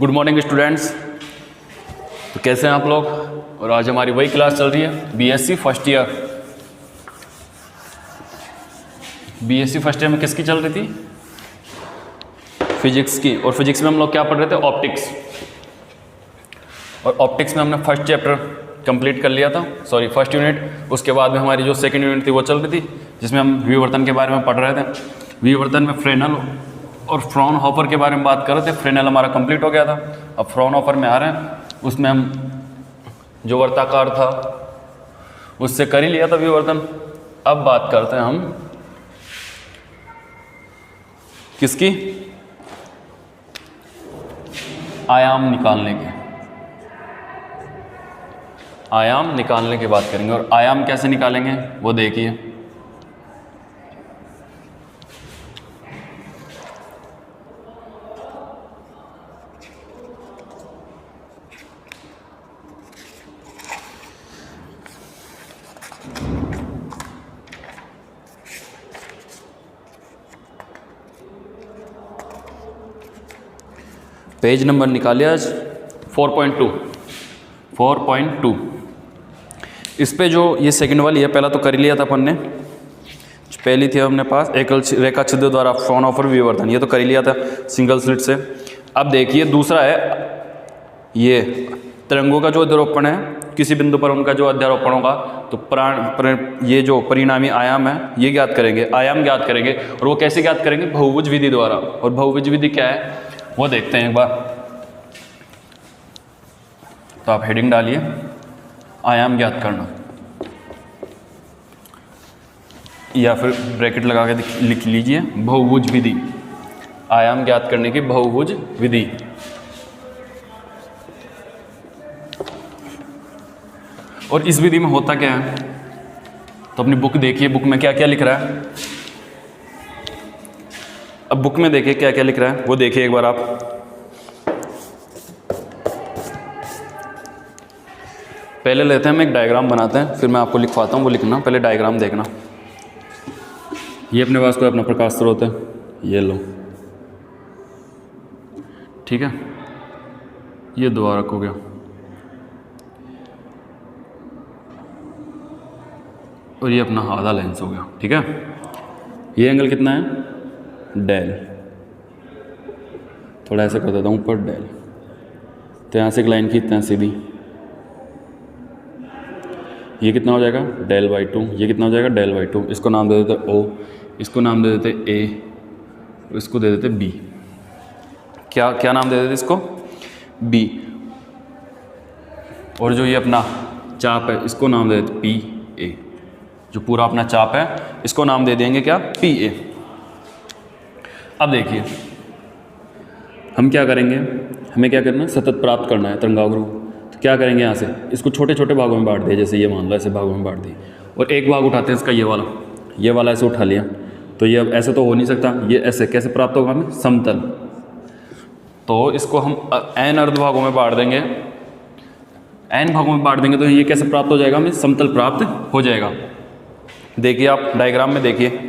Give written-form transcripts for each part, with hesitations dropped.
Good morning students. तो कैसे हैं आप लोग। और आज हमारी वही क्लास चल रही है BSc first year. BSc first year में किसकी चल रही थी? फिजिक्स की। और फिजिक्स में हम लोग क्या पढ़ रहे थे? ऑप्टिक्स। और ऑप्टिक्स में हमने फर्स्ट चैप्टर कंप्लीट कर लिया था, सॉरी फर्स्ट यूनिट। उसके बाद में हमारी जो सेकंड यूनिट थी वो चल रही थी, जिसमें हम विवर्तन के बारे में पढ़ रहे थे। विवर्तन में फ्रेनल और फ्राउनहोफर के बारे में बात कर रहे थे। फ्रेनल हमारा कंप्लीट हो गया था, अब फ्राउनहोफर में आ रहे हैं। उसमें हम जो वर्ताकार था उससे कर ही लिया था विवर्तन। अब बात करते हैं हम किसकी? आयाम निकालने की। आयाम निकालने की बात करेंगे। और आयाम कैसे निकालेंगे वो देखिए। पेज नंबर निकालिए आज 4.2। इस पे जो ये सेकंड वाली है, पहला तो कर ही लिया था अपन ने। पहली थी अपने पास एकल रेखा छिद्र द्वारा फ्राउनहोफर विवर्तन, ये तो कर ही लिया था सिंगल स्लिट से। अब देखिए दूसरा है ये तरंगों का जो अध्यारोपण है, किसी बिंदु पर उनका जो अध्यारोपण होगा तो ये जो परिणामी आयाम है ये ज्ञात करेंगे, आयाम ज्ञात करेंगे। और वो कैसे ज्ञात करेंगे? बहुभुज विधि द्वारा। और बहुभुज विधि क्या है वो देखते हैं एक बार। तो आप हेडिंग डालिए आयाम ज्ञात करना, या फिर ब्रैकेट लगा के लिख लीजिए बहुभुज विधि। आयाम ज्ञात करने की बहुभुज विधि। और इस विधि में होता क्या है तो अपनी बुक देखिए, बुक में क्या क्या लिख रहा है। अब बुक में देखिए क्या क्या लिख रहा है वो देखिए एक बार आप। पहले लेते हैं, हम एक डायग्राम बनाते हैं, फिर मैं आपको लिखवाता हूँ, वो लिखना। पहले डायग्राम देखना। ये अपने पास कोई अपना प्रकाश स्रोत है, ये लो, ठीक है। ये द्वारक हो गया और ये अपना आधा लेंस हो गया, ठीक है। ये एंगल कितना है? डेल। थोड़ा ऐसे कर देता हूँ ऊपर, डेल। तो यहाँ से एक लाइन खींचते हैं सीधी। ये कितना हो जाएगा? Del by 2। ये कितना हो जाएगा? Del by 2। इसको नाम दे देते O, इसको नाम दे देते A, इसको दे देते B। क्या क्या नाम दे देते इसको? B। और जो ये अपना चाप है इसको नाम दे देते PA। जो पूरा अपना चाप है इसको नाम दे देंगे क्या? PA। अब देखिए हम क्या करेंगे, हमें क्या करना है? सतत प्राप्त करना है तरंगाग्र। तो क्या करेंगे, यहाँ से इसको छोटे छोटे भागों में बांट दिया, जैसे ये मान लो ऐसे भागों में बांट दी। और एक भाग उठाते हैं इसका, ये वाला ऐसे उठा लिया। तो ये अब ऐसे तो हो नहीं सकता, ये ऐसे कैसे प्राप्त होगा हमें? समतल। तो इसको हम n अर्ध भागों में बांट देंगे। n भागों में बांट देंगे तो ये कैसे प्राप्त हो जाएगा? हमें समतल प्राप्त हो जाएगा। देखिए आप डायग्राम में देखिए,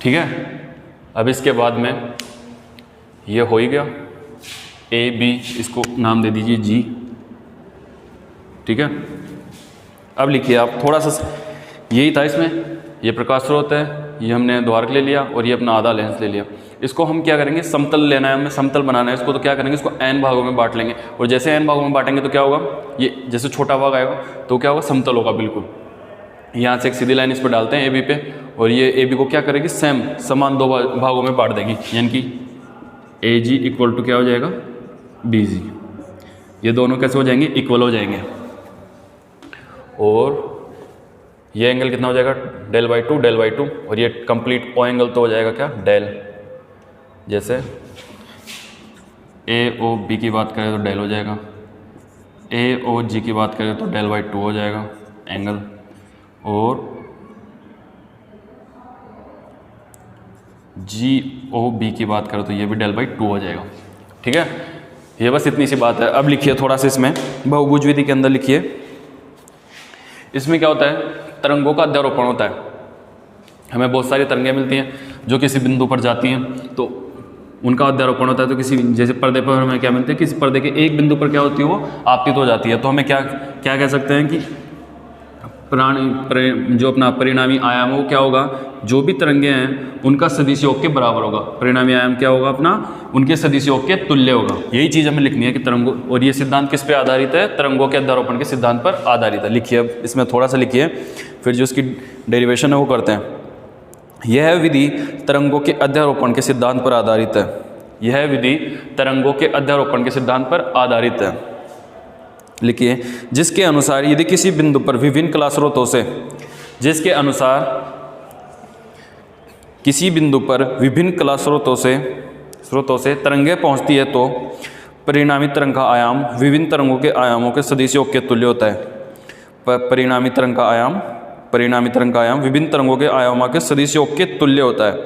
ठीक है। अब इसके बाद में ये हो ही गया AB, इसको नाम दे दीजिए G, ठीक है। अब लिखिए आप थोड़ा सा, यही था इसमें। ये प्रकाश स्रोत है, ये हमने द्वारक ले लिया और ये अपना आधा लेंस ले लिया। इसको हम क्या करेंगे? समतल लेना है हमें, समतल बनाना है इसको। तो क्या करेंगे? इसको n भागों में बांट लेंगे। और जैसे n भागों में बांटेंगे तो क्या होगा? ये जैसे छोटा भाग आएगा तो क्या होगा? समतल होगा बिल्कुल। यहाँ से एक सीधी लाइन इस पर डालते हैं AB पे, और ये AB को क्या करेगी? समान दो भागों में बांट देगी, यानी कि AG इक्वल टू क्या हो जाएगा? BG। ये दोनों कैसे हो जाएंगे? इक्वल हो जाएंगे। और ये एंगल कितना हो जाएगा? Del by 2, del by 2। और ये कंप्लीट O एंगल तो हो जाएगा क्या? डेल। जैसे AOB की बात करें तो डेल हो जाएगा, AOG की बात करें तो डेल बाई 2 हो जाएगा एंगल। और GOB की बात करें तो ये भी डेल बाई 2 हो जाएगा, ठीक है। ये बस इतनी सी बात है। अब लिखिए थोड़ा सा इसमें बहुभुज विधि के अंदर लिखिए। इसमें क्या होता है? तरंगों का अध्यारोपण होता है। हमें बहुत सारी तरंगें मिलती हैं जो किसी बिंदु पर जाती हैं, तो उनका अध्यारोपण होता है। तो किसी जैसे पर्दे पर हमें क्या मिलते हैं, किसी पर्दे के एक बिंदु पर क्या होती है, वो आपतित हो जाती है। तो हमें क्या क्या कह सकते हैं कि जो अपना परिणामी आयाम है वो क्या होगा, जो भी तरंगे हैं उनका सदिश योग के बराबर होगा। परिणामी आयाम क्या होगा अपना, उनके सदिश योग के तुल्य होगा। यही चीज़ हमें लिखनी है कि तरंगों, और ये सिद्धांत किस पे आधारित है, तरंगों के अध्यारोपण के सिद्धांत पर आधारित है। लिखिए, अब इसमें थोड़ा सा लिखिए, फिर जो इसकी डेरिवेशन है वो करते हैं। यह विधि तरंगों के अध्यारोपण के सिद्धांत पर आधारित है। यह विधि तरंगों के अध्यारोपण के सिद्धांत पर आधारित है। लिखिए, जिसके अनुसार यदि किसी बिंदु पर विभिन्न कला स्रोतों से, जिसके अनुसार किसी बिंदु पर विभिन्न कला स्रोतों से तरंगें पहुंचती है तो परिणामी तरंग का आयाम विभिन्न तरंगों के आयामों के सदिश योग के तुल्य होता है। परिणामी तरंग का आयाम विभिन्न तरंगों के आयामों के सदिश योग के तुल्य होता है।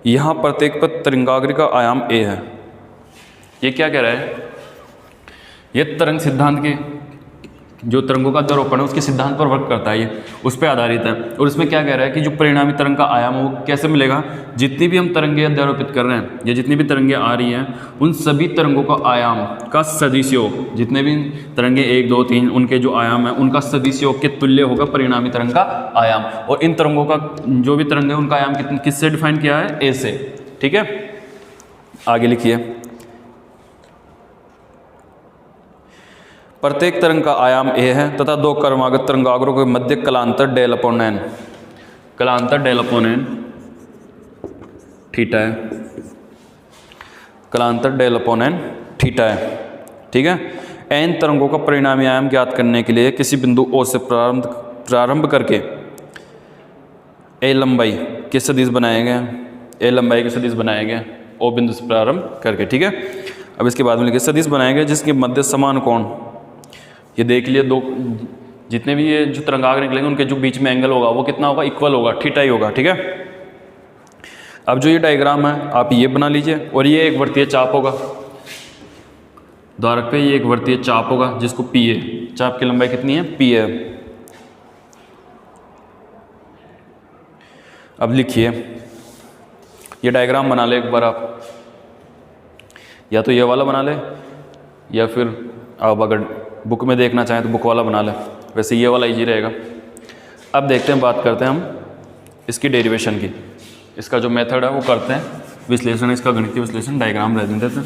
यहाँ प्रत्येक पर तरंगाग्र का आयाम a है। ये क्या कह रहा है, ये तरंग सिद्धांत के जो तरंगों का अध्यारोपण है उसके सिद्धांत पर वर्क करता है, ये उस पर आधारित है। और इसमें क्या कह रहा है कि जो परिणामी तरंग का आयाम है वो कैसे मिलेगा, जितनी भी हम तरंगें अध्यारोपित कर रहे हैं या जितनी भी तरंगें आ रही हैं उन सभी तरंगों का आयाम का सदिश योग, जितने भी तरंगें 1 2 3 उनके जो आयाम है उनका सदिश योग के तुल्य होगा परिणामी तरंग का आयाम। और इन तरंगों का जो भी तरंग है उनका आयाम किससे डिफाइन किया है, ए से। ठीक है, आगे लिखिए, प्रत्येक तरंग का आयाम a है तथा दो क्रमागत तरंगाग्रों के मध्य कलांतर डेल अपॉन n, कलांतर डेल अपॉन n थीटा है, कलांतर डेल अपॉन n थीटा है। ठीक है, n तरंगों का परिणामी आयाम ज्ञात करने के लिए किसी बिंदु O से प्रारंभ करके a लंबाई के सदिश बनाए गए, O बिंदु से प्रारंभ करके। ठीक है, अब इसके बाद में लिखिए, सदिश बनाए गए जिसके मध्य समान कोण, ये देख लिए, दो जितने भी ये जो तरंगाग्र निकलेंगे उनके जो बीच में एंगल होगा वो कितना होगा, इक्वल होगा, थीटा ही होगा। ठीक है, अब जो ये डायग्राम है आप ये बना लीजिए, और ये एक वृत्तीय चाप होगा द्वारक पे, ये एक वृत्तीय चाप होगा जिसको पी है, चाप की लंबाई कितनी है, पी है। अब लिखिए, ये डायग्राम बना ले एक बार आप, या तो ये वाला बना ले या फिर आप अगर बुक में देखना चाहें तो बुक वाला बना ले, वैसे ये वाला इजी रहेगा। अब देखते हैं, बात करते हैं हम इसकी डेरिवेशन की। इसका जो मेथड है वो करते हैं, विश्लेषण, इसका गणितीय विश्लेषण डायग्राम रह देते हैं।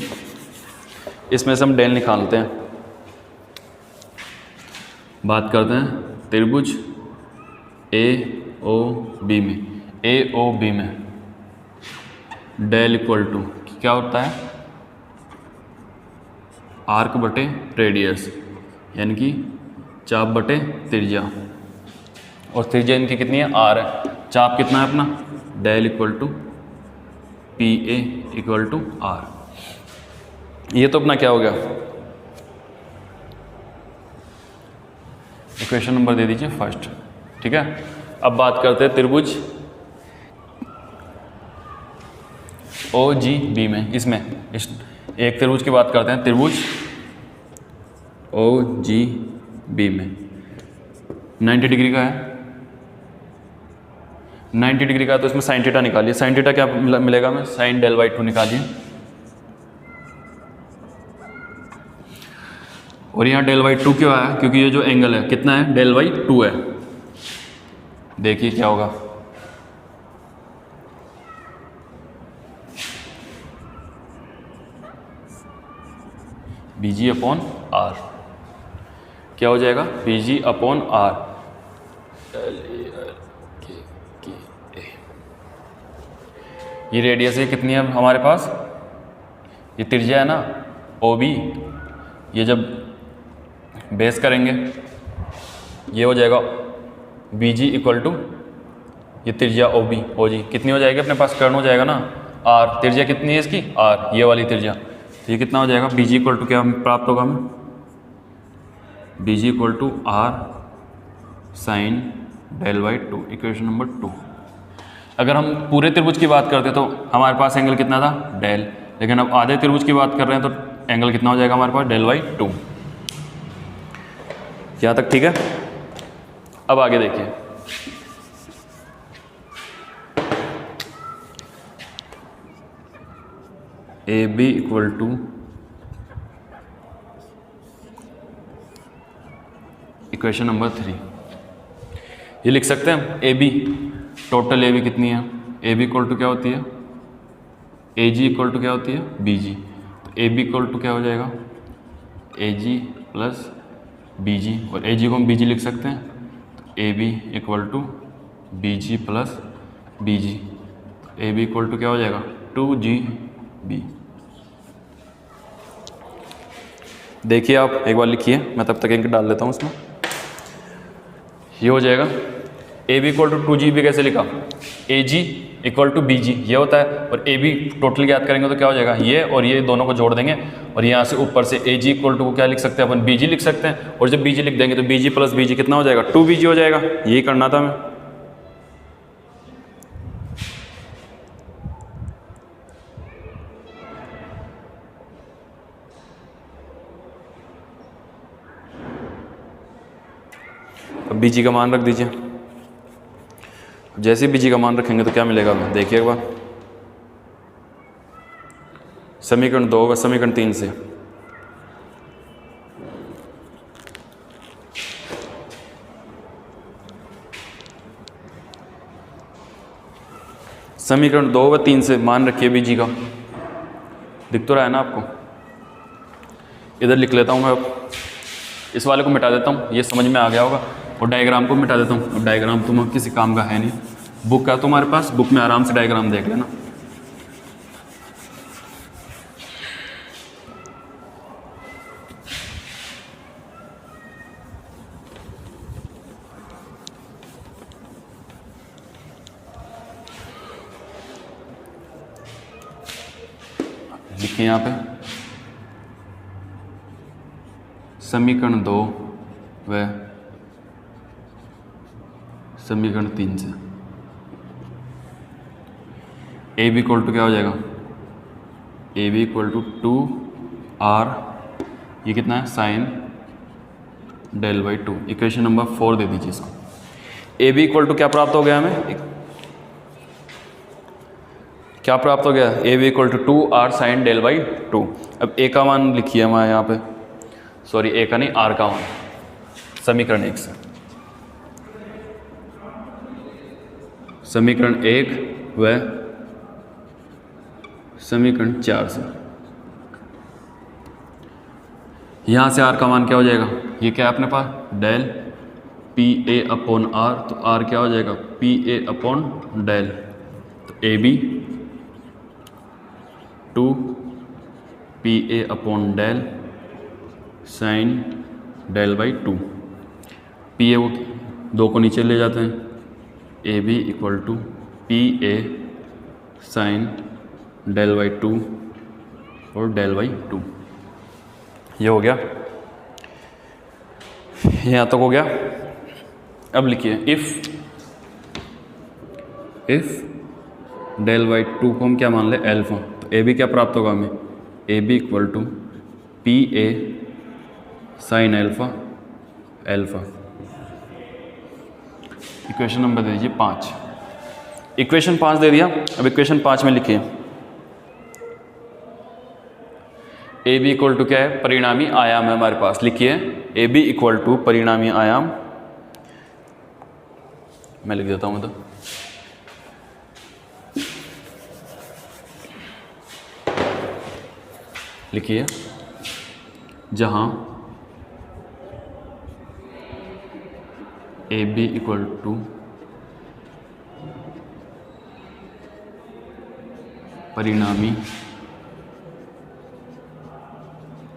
इसमें से हम डेल निकालते हैं। बात करते हैं त्रिभुज AOB में डेल इक्वल टू क्या होता है, आर्क बटे रेडियस, यानी कि चाप बटे त्रिज्या, और त्रिज्या इनकी कितनी है, r है। चाप कितना है अपना, del equal to PA equal to R। ये तो अपना क्या हो गया, इक्वेशन नंबर दे दीजिए फर्स्ट। ठीक है, अब बात करते हैं त्रिभुज OGB में, इसमें इस एक त्रिभुज की बात करते हैं, त्रिभुज OGB में 90 डिग्री का है, 90 डिग्री का, तो इसमें साइन थीटा निकालिए। साइन थीटा क्या मिलेगा, हमें साइन डेल बाई 2 निकालिए, और यहाँ डेल बाई 2 क्यों आया, क्योंकि ये जो एंगल है कितना है, डेल बाई 2 है। देखिए क्या होगा, BG अपॉन R क्या हो जाएगा, BG अपॉन R। ये रेडियस है कितनी है हमारे पास, ये त्रिज्या है ना OB, ये जब बेस करेंगे ये हो जाएगा BG इक्वल टू ये त्रिज्या OG कितनी हो जाएगी अपने पास, कर्ण हो जाएगा ना R, त्रिज्या कितनी है इसकी R, ये वाली त्रिज्या, तो ये कितना हो जाएगा, BG इक्वल टू क्या प्राप्त होगा हमें, BG equal to R sine del by 2, equation number 2। अगर हम पूरे त्रिभुज की बात करते तो हमारे पास एंगल कितना था, डेल, लेकिन अब आधे त्रिभुज की बात कर रहे हैं तो एंगल कितना हो जाएगा हमारे पास, डेल बाई 2। यहाँ तक ठीक है। अब आगे देखिए, A B equal to equation number 3, ये लिख सकते हैं हम। A B, total A B कितनी है, ए बी इक्वल टू क्या होती है, ए जी इक्वल टू क्या होती है, बी जी। तो ए बी इक्वल टू क्या हो जाएगा, ए जी प्लस बी जी, और ए जी को हम बी जी लिख सकते हैं। तो A B equal to B G plus B G, A B equal to क्या हो जाएगा, 2G B। देखिए आप एक बार लिखिए, मैं तब तक इनके डाल देता हूँ उसमें। ये हो जाएगा ए बी इक्वल टू 2GB कैसे लिखा, ए जी इक्वल टू बी जी ये होता है, और ए बी टोटल याद करेंगे तो क्या हो जाएगा, ये और ये दोनों को जोड़ देंगे, और यहाँ से ऊपर से ए जी इक्वल टू को क्या लिख सकते हैं अपन, बी जी लिख सकते हैं, और जब बी जी लिख देंगे तो बी जी प्लस बी जी कितना हो जाएगा, 2BG हो जाएगा। यही करना था हमें। अब बी जी का मान रख दीजिए। जैसे ही बी जी का मान रखेंगे तो क्या मिलेगा हमें, देखिए एक बार। समीकरण 2 व समीकरण 3 से समीकरण 2 व 3 से मान रखिए बी जी का, दिख तो रहा है ना आपको। इधर लिख लेता हूँ मैं, अब इस वाले को मिटा देता हूँ, ये समझ में आ गया होगा, और डायग्राम को मिटा देता हूँ। अब डायग्राम तुम किसी काम का है नहीं, बुक है तुम्हारे पास, बुक में आराम से डायग्राम देख लेना। लिखिए यहाँ पे समीकरण 2 व समीकरण 3 से ए बी इक्वल टू क्या हो जाएगा, ए बी इक्वल टू 2R, ये कितना है, sine del by 2। Equation number 4 दे दीजिए इसको। ए बी इक्वल टू क्या प्राप्त हो गया हमें, क्या प्राप्त हो गया, A B equal to 2R sine del by 2। अब ए का मान लिखिए हमारे यहाँ पे, सॉरी ए का नहीं, आर का मान, समीकरण 1 से। समीकरण 1 व समीकरण 4 से यहाँ से आर का मान क्या हो जाएगा, ये क्या है अपने पास, del P A upon R, तो आर क्या हो जाएगा, पी ए अपॉन डेल। तो A B 2 PA upon del sine del by 2। PA वो 2 को नीचे ले जाते हैं, A B equal to PA sine del by 2 और डेल बाई 2। ये हो गया, यहाँ तक हो गया। अब लिखिए इफ़ डेल बाई 2 को हम क्या मान ले, एल्फा, तो ए बी क्या प्राप्त होगा हमें, A B equal to PA sine alpha alpha. Equation number दे दीजिए 5। इक्वेशन 5 दे दिया। अब इक्वेशन 5 में लिखिए ए बी इक्वल टू क्या है, परिणामी आयाम है हमारे पास। लिखिए ए बी इक्वल टू परिणामी आयाम, मैं लिख देता हूँ तो लिखिए जहाँ ए बी इक्वल टू परिणामी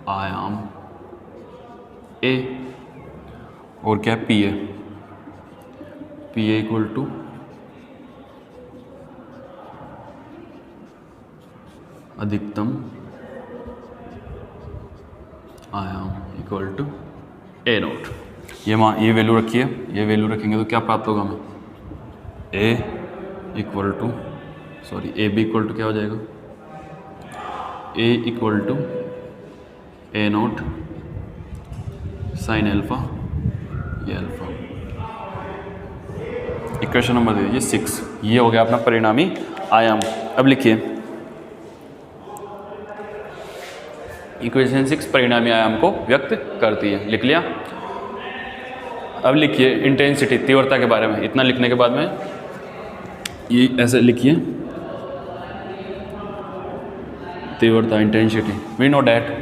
आयाम ए और क्या P A, P A equal to अधिकतम आयाम इक्वल टू ए नोट। ये वैल्यू रखिए, ये वैल्यू रखेंगे तो क्या प्राप्त होगा हमें, A equal to sorry A B equal to क्या हो जाएगा, A equal to A naught sine alpha, ये अल्फा। इक्वेशन नंबर दे दीजिए 6। ये हो गया अपना परिणामी आयाम। अब लिखिए इक्वेशन 6 परिणामी आयाम को व्यक्त करती है। लिख लिया। अब लिखिए इंटेंसिटी, तीव्रता के बारे में। इतना लिखने के बाद में ये ऐसे लिखिए, तीव्रता, इंटेंसिटी। वी नो डैट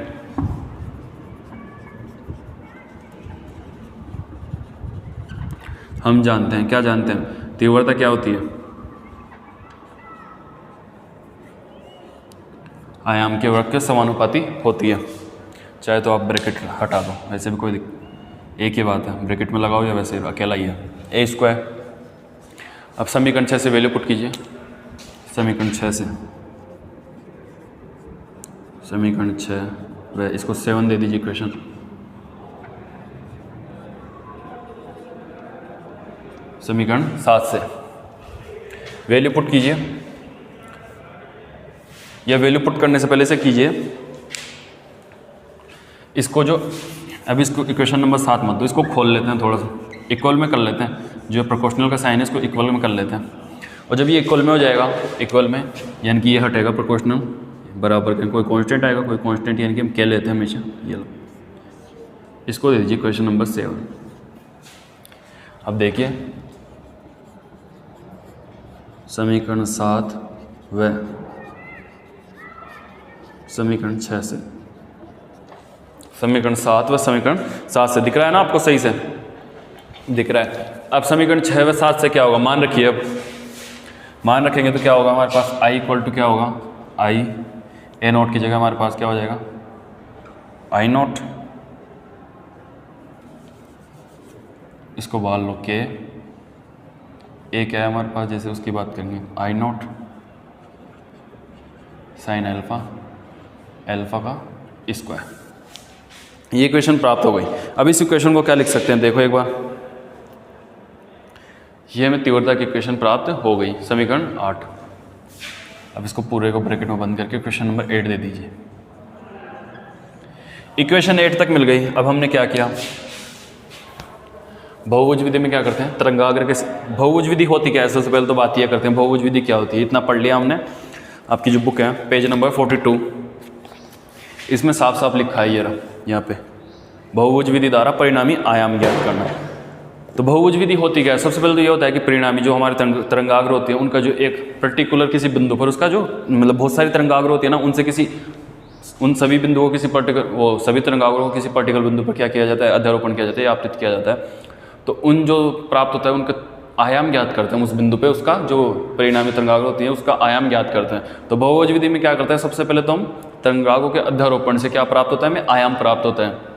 हम जानते हैं, क्या जानते हैं, तीव्रता क्या होती है, आयाम के वर्ग के समानुपाती होती है। चाहे तो आप ब्रैकेट हटा दो, वैसे भी कोई एक ही बात है, ब्रैकेट में लगाओ या वैसे अकेला ही है, ए स्क्वायर। अब समीकरण 6 से वैल्यू पुट कीजिए। समीकरण 6 से, समीकरण 6 व इसको 7 दे दीजिए इक्वेशन। समीकरण 7 से वैल्यू पुट कीजिए, या वैल्यू पुट करने से पहले से कीजिए इसको, जो अभी इसको इक्वेशन नंबर 7 मत दो, इसको खोल लेते हैं, थोड़ा सा इक्वल में कर लेते हैं। जो प्रोपोर्शनल का साइन है इसको इक्वल में कर लेते हैं, और जब ये इक्वल में हो जाएगा, इक्वल में यानी कि ये हटेगा प्रोपोर्शनल बराबर का, कोई कांस्टेंट आएगा, कोई कांस्टेंट यानी कि हम क्या लेते हैं हमेशा, ये लो, इसको दे दीजिए क्वेश्चन नंबर 7। अब देखिए समीकरण 7 व समीकरण 6 से, समीकरण 7 व समीकरण 7 से दिख रहा है ना आपको, सही से दिख रहा है। अब समीकरण 6 व 7 से क्या होगा, मान रखिए। अब मान रखेंगे तो क्या होगा हमारे पास, आई इक्वल टू क्या होगा, आई ए नोट की जगह हमारे पास क्या हो जाएगा, आई नोट, इसको बाल लो, के ए क्या है हमारे पास, जैसे उसकी बात करेंगे, आई नोट साइन अल्फा, अल्फा का स्क्वायर। ये इक्वेशन प्राप्त हो गई। अब इस इक्वेशन को क्या लिख सकते हैं, देखो एक बार, ये हमें तीव्रता की इक्वेशन प्राप्त हो गई, समीकरण 8। अब इसको पूरे को ब्रैकेट में बंद करके इक्वेशन नंबर 8 दे दीजिए। इक्वेशन 8 तक मिल गई। अब हमने क्या किया, बहुभुज विधि में क्या करते हैं, तरंगाग्र के, बहुभुज विधि होती क्या है, सबसे पहले तो बात यह करते हैं बहुभुज विधि क्या होती है। इतना पढ़ लिया हमने, आपकी जो बुक है पेज नंबर 42, इसमें साफ साफ लिखा है, ये रहा यहाँ पे, बहुभुज विधि द्वारा परिणामी आयाम ज्ञात करना। तो बहुभुज विधि होती क्या है, सबसे पहले तो ये होता है कि परिणामी जो हमारे तरंगाग्र होते हैं, उनका जो एक पर्टिकुलर किसी बिंदु पर, उसका जो मतलब बहुत सारी तरंगाग्र होती है ना, उनसे किसी, उन सभी बिंदुओं किसी पर्टिकुलर, वो सभी तरंगाग्रों को किसी पर्टिकुलर बिंदु पर क्या किया जाता है, अध्यारोपण किया जाता है या आपतित किया जाता है। तो उन जो प्राप्त होता है उनका आयाम ज्ञात करते हैं, उस बिंदु पे उसका जो परिणामी तरंगाग्र होती है उसका आयाम ज्ञात करते हैं। तो बहुभुज विधि में क्या करते हैं, सबसे पहले तो हम तरंगाग्रों के अध्यारोपण से क्या प्राप्त होता है, हमें आयाम प्राप्त होता है।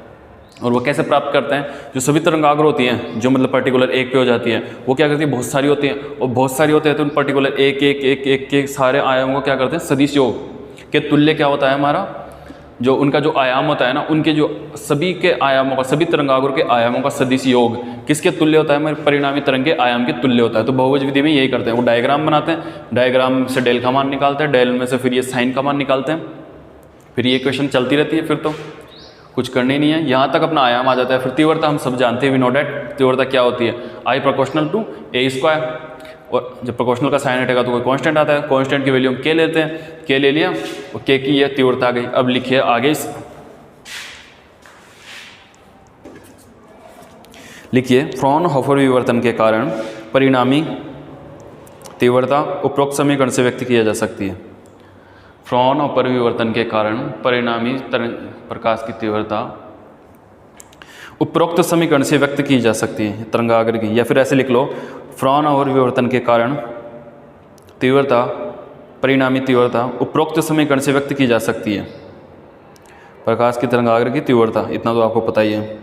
और वो कैसे प्राप्त करते हैं, जो सभी तरंगाग्र होती हैं, जो मतलब पर्टिकुलर एक पे हो जाती है, वो क्या करती है, बहुत सारी होती हैं, और बहुत सारी होते हैं तो उन पर्टिकुलर एक एक एक एक के सारे आयामों को क्या करते हैं, सदिश योग के तुल्य क्या होता है हमारा, जो उनका जो आयाम होता है ना, उनके जो सभी के आयामों का, सभी तरंगाग्रों के आयामों का सदिश योग किसके तुल्य होता है, हमारे परिणामी तरंग के आयाम के तुल्य होता है। तो बहुभुज विधि में यही करते हैं, वो डायग्राम बनाते हैं, डायग्राम से डेल का मान निकालते हैं, डेल में से फिर ये साइन का मान निकालते हैं, फिर ये इक्वेशन चलती रहती है, फिर तो कुछ करने ही नहीं है, यहाँ तक अपना आयाम आ जाता है। फिर तीव्रता हम सब जानते हैं, वी नो डैट तीव्रता क्या होती है, I proportional to A square, और जब प्रोपोर्शनल का साइन हटेगा तो कोई कांस्टेंट आता है, कांस्टेंट की वैल्यू हम के लेते हैं, के ले लिया और के की ये तीव्रता आ गई। अब लिखिए आगे, लिखिए फ्रॉनहोफर विवर्तन के कारण परिणामी तीव्रता उपरोक्त समीकरण से व्यक्त किया जा सकती है। फ्रॉनहोफर विवर्तन के कारण परिणामी प्रकाश की तीव्रता उपरोक्त समीकरण से व्यक्त की जा सकती है, तरंगाग्र की, या फिर ऐसे लिख लो, फ्रॉनहोफर विवर्तन के कारण तीव्रता, परिणामी तीव्रता उपरोक्त समीकरण से व्यक्त की जा सकती है, प्रकाश की तरंगाग्र की तीव्रता, इतना तो आपको पता ही है।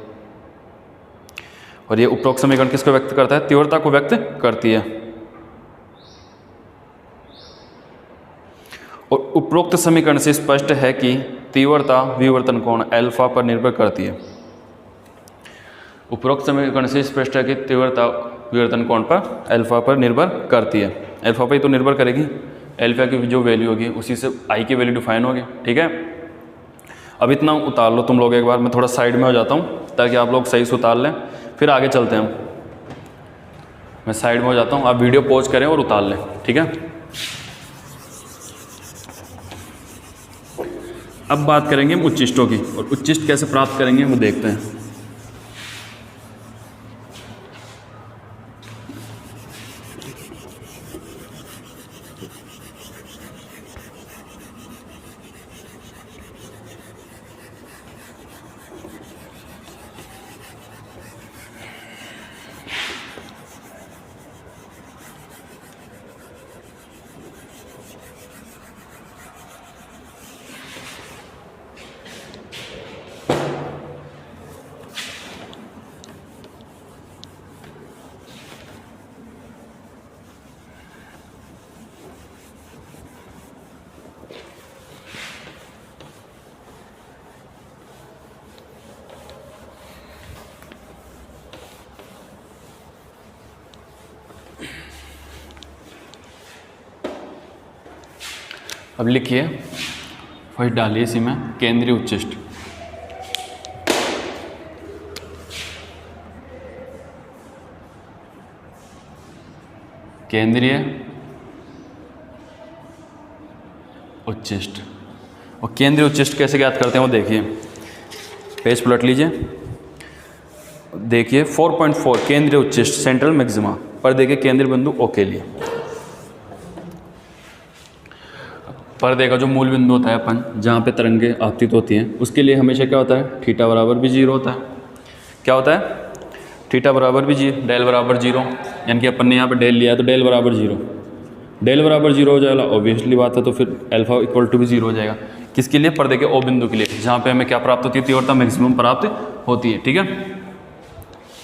और ये उपरोक्त समीकरण किसको व्यक्त करता है, तीव्रता को व्यक्त करती है। और उपरोक्त समीकरण से स्पष्ट है कि तीव्रता विवर्तन कोण अल्फा पर निर्भर करती है। उपरोक्त समीकरण से स्पष्ट है कि तीव्रता विवर्तन कोण पर अल्फा पर निर्भर करती है। अल्फा पर ही तो निर्भर करेगी, अल्फा की जो वैल्यू होगी उसी से आई की वैल्यू डिफाइन होगी, ठीक है। अब इतना उतार लो तुम लोग एक बार, मैं थोड़ा साइड में हो जाता हूँ ताकि आप लोग सही से उतार लें, फिर आगे चलते हैं। मैं साइड में हो जाता हूँ, आप वीडियो पॉज करें और उतार लें, ठीक है। अब बात करेंगे हम उच्चिष्टों की, और उच्चिष्ट कैसे प्राप्त करेंगे वो देखते हैं। अब लिखिए, फर्स्ट डालिए इसी में केंद्रीय उच्चिष्ट। केंद्रीय उच्चिष्ट। और केंद्रीय उच्चिष्ट कैसे ज्ञात करते हैं वो देखिए, पेज पलट लीजिए, देखिए 4.4 केंद्रीय उच्चिष्ट सेंट्रल मैक्सिमा पर देखिए केंद्रीय बिंदु ओ के लिए। पर्दे का जो मूल बिंदु होता है अपन जहाँ पे तरंगे आपतित होती हैं, उसके लिए हमेशा क्या होता है, थीटा बराबर भी 0 होता है। क्या होता है, थीटा बराबर भी 0, डेल बराबर 0, यानी कि अपन ने यहाँ पे डेल लिया है तो डेल बराबर 0, डेल बराबर 0 हो जाएगा, ऑब्वियसली बात है, तो फिर अल्फा इक्वल टू भी 0 हो जाएगा। किसके लिए, पर्दे के ओ बिंदु के लिए, जहाँ पे हमें क्या प्राप्त होती है, तीव्रता मैक्सिमम प्राप्त होती है। ठीक है,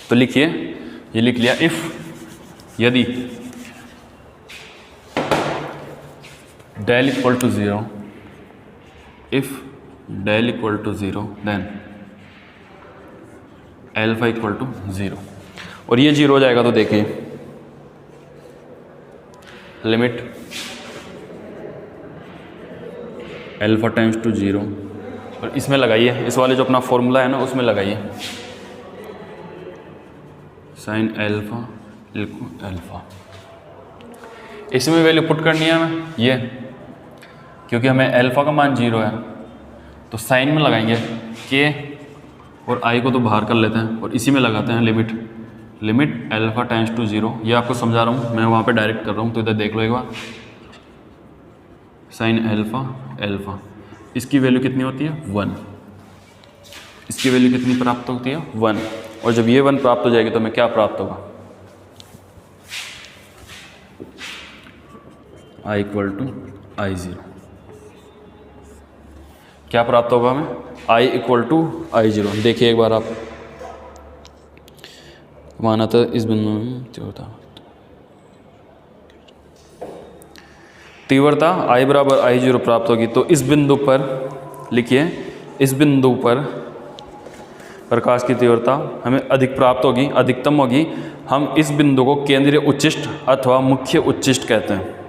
तो लिखिए, ये लिख लिया, इफ यदि del equal to 0, if del equal to 0 then alpha equal to 0, और ये 0 हो जाएगा तो देखिए लिमिट एल्फा टाइम्स टू 0, और इसमें लगाइए, इस वाले जो अपना फॉर्मूला है ना उसमें लगाइए, साइन एल्फा इक्वल एल्फा, इसमें वैल्यू पुट करनी है हमें ये, क्योंकि हमें एल्फा का मान 0 है, तो साइन में लगाएंगे के और आई को तो बाहर कर लेते हैं, और इसी में लगाते हैं लिमिट एल्फा टाइम्स टू 0। ये आपको समझा रहा हूँ, मैं वहाँ पे डायरेक्ट कर रहा हूँ, तो इधर देख लो एक बार, साइन एल्फा, इसकी वैल्यू कितनी होती है 1, इसकी वैल्यू कितनी प्राप्त होती है 1, और जब ये 1 प्राप्त हो जाएगी तो हमें क्या प्राप्त होगा, I इक्वल टू I0, क्या प्राप्त होगा हमें, I इक्वल टू I0। देखिए एक बार आप, माना था इस बिंदु में तीव्रता I बराबर I0 प्राप्त होगी, तो इस बिंदु पर लिखिए, इस बिंदु पर प्रकाश की तीव्रता हमें अधिक प्राप्त होगी, अधिकतम होगी। हम इस बिंदु को केंद्रीय उच्चिष्ट अथवा मुख्य उच्चिष्ट कहते हैं।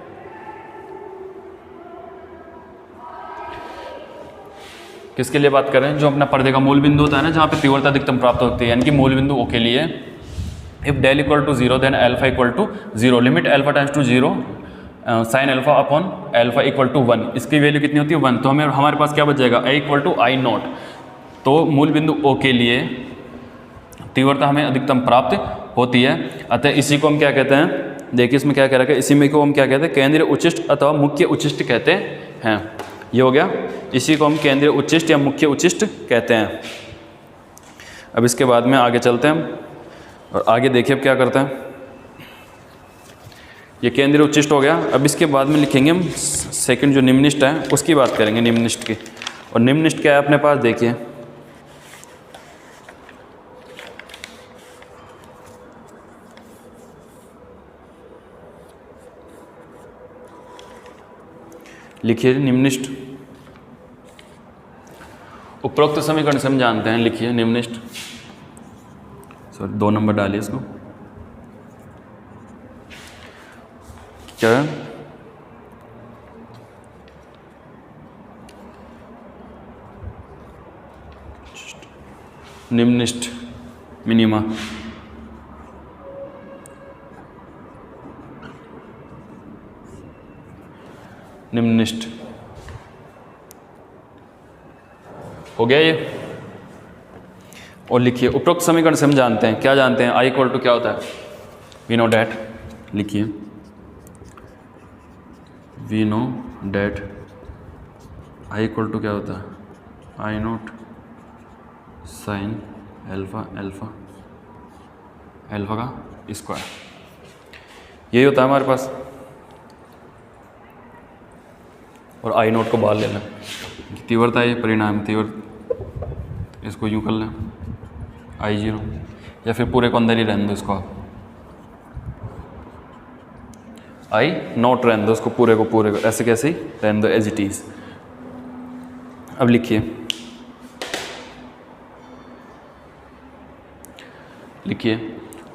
किसके लिए बात कर रहे हैं, जो अपना पर्दे का मूल बिंदु होता है ना, जहाँ पे तीव्रता अधिकतम प्राप्त होती है, यानी कि मूल बिंदु ओ के लिए, if del equal to 0 then alpha equal to 0, limit alpha times to 0 sine alpha upon alpha equal to 1, इसकी वैल्यू कितनी होती है 1, तो हमारे पास क्या बच जाएगा, आई इक्वल टू आई नॉट। तो मूल बिंदु ओ के लिए तीव्रता हमें अधिकतम प्राप्त होती है, अतः इसी को हम क्या कहते हैं, देखिए इसमें क्या कह रखा है, इसी में को हम क्या कहते हैं, केंद्रीय उच्चिष्ट अथवा मुख्य उच्चिष्ट कहते हैं। ये हो गया, इसी को हम केंद्रीय उच्चिष्ट या मुख्य उच्चिष्ट कहते हैं। अब इसके बाद में आगे चलते हैं हम, और आगे देखिए अब क्या करते हैं। ये केंद्रीय उच्चिष्ट हो गया। अब इसके बाद में लिखेंगे हम सेकंड जो निम्निष्ठ है उसकी बात करेंगे, निम्निष्ठ की। और निम्निष्ठ क्या है अपने पास, देखिए लिखिए निम्निष्ठ, उपरोक्त समीकरण से हम जानते हैं, लिखिए निम्निष्ठ, सॉरी 2 नंबर डालिए इसको, क्या है, निम्निष्ठ मिनिमा, निम्निष्ठ हो गया ये। और लिखिए उपरोक्त समीकरण से हम जानते हैं, क्या जानते हैं, आई इक्वल टू क्या होता है, वी नो डैट, लिखिए we know that I equal to क्या होता है, I naught sine alpha alpha alpha का स्क्वायर, यही होता है हमारे पास। और आई नोट को बाहर ले लें, तीव्रता है, ये परिणाम तीव्र, इसको यूँ कर लें आई जीरो, या फिर पूरे को अंदर ही रहने दो, इसको आप आई नोट रहने दो, उसको पूरे को ऐसे कैसे ही रहने दो एज इट इज़। अब लिखिए